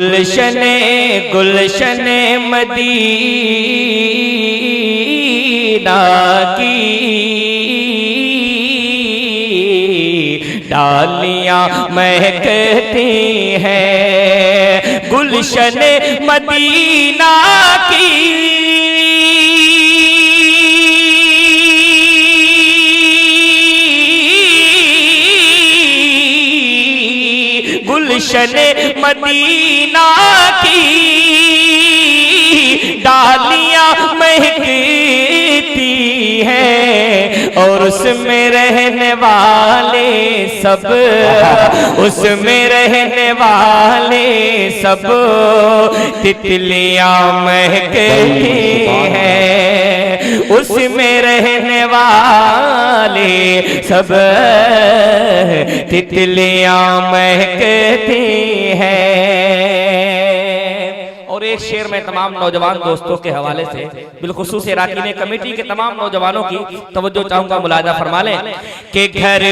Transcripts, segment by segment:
गुलशने गुलशने Medina की डालियां महकती हैं, गुलशने मदीना की गुलशने मदीना की डालियां महकती हैं और उसमें रहने वाले सब, उसमें रहने वाले सब तितलियां महकती हैं, उसमें रहने वाले सब तितलियां महकती हैं। और एक शेर में तमाम नौजवान दोस्तों के हवाले से बिलखुसूस राकीने कमेटी के तमाम नौजवानों की तवज्जो चाहूंगा, मुलाजा फरमा लें कि घर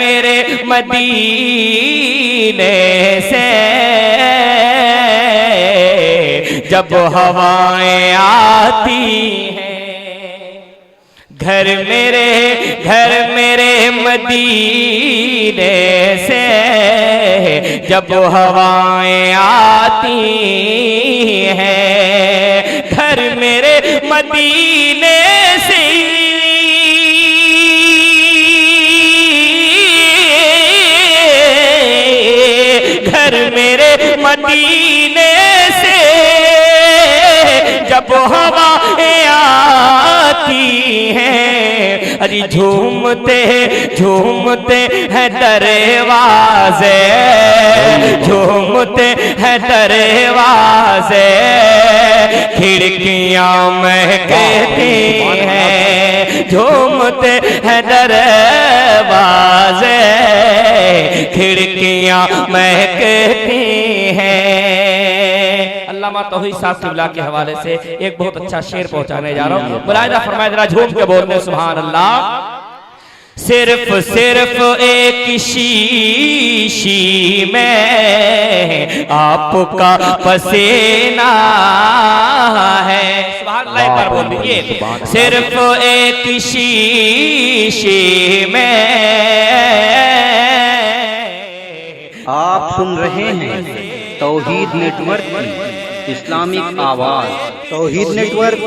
मेरे मदीने से जब हवाएं आती हैं, घर मेरे मदीने से जब हवाएं आती हैं, घर मेरे मदीने से घर मेरे मदीने से जब हवाएं आती हैं, अरे झूमते हैं दरवाज़े, झूमते हैं दरवाज़े, खिड़कियां महकती हैं, झूमते हैं दरवाज़े, खिड़कियां महकती हैं। अल्लामा तौहीद साहब क़िबला के हवाले से एक बहुत अच्छा शेर पहुंचाने जा रहा हूं, मुलाहिज़ा फरमाए जरा झूम के बोलते सुभान अल्लाह। सिर्फ एक शीशी में आपका पसीना है, सुभान अल्लाह, एक बार बोल दीजिए। सिर्फ एक शीशी में आप सुन रहे हैं तौहीद नेटवर्क की इस्लामिक आवाज। Tauheed network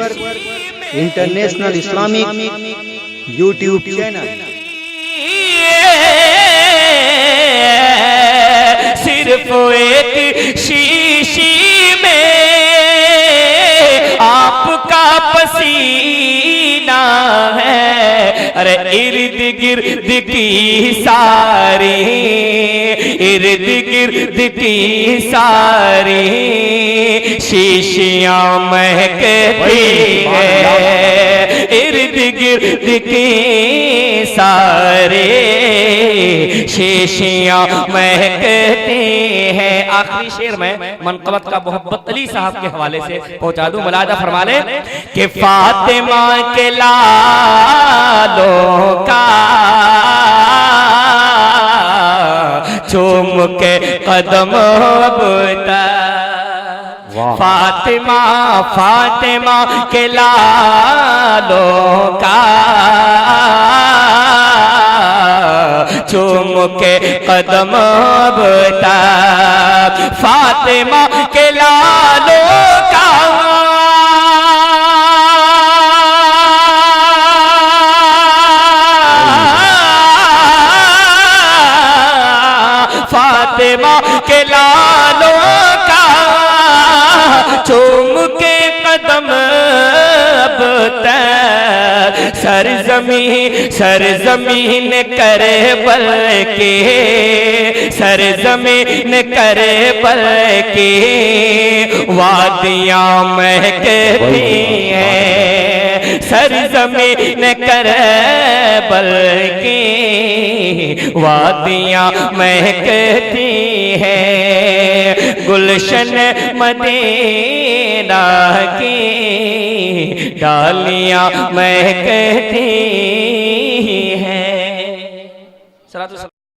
international Islamic YouTube channel. सिर्फ एक शीशी में आपका पसीना है, अरे इर्द गिर्द की सारी, इर्द गिर्द की सारी शीशियां महकती हैं, इर्द गिर्द की सारे शीशियां महकती हैं। आखिरी शेर में मनक़बत का मोहब्बत अली साहब के हवाले से पहुंचा दूं, मुलाहिज़ा फरमा ले कि फातिमा के लालों का चूम के कदम अबता, फातिमा के लालों का चूम के कदम अबता, फातिमा के लालों का फातिमा के लालों का चूम के कदम अब तक सरजमीन करे बल के, सरजमीन करे बल के वादियां महकती हैं, सरजमीन करे बल के वादियां महकती हैं, गुलशन मदीना की डालियां महकती हैं।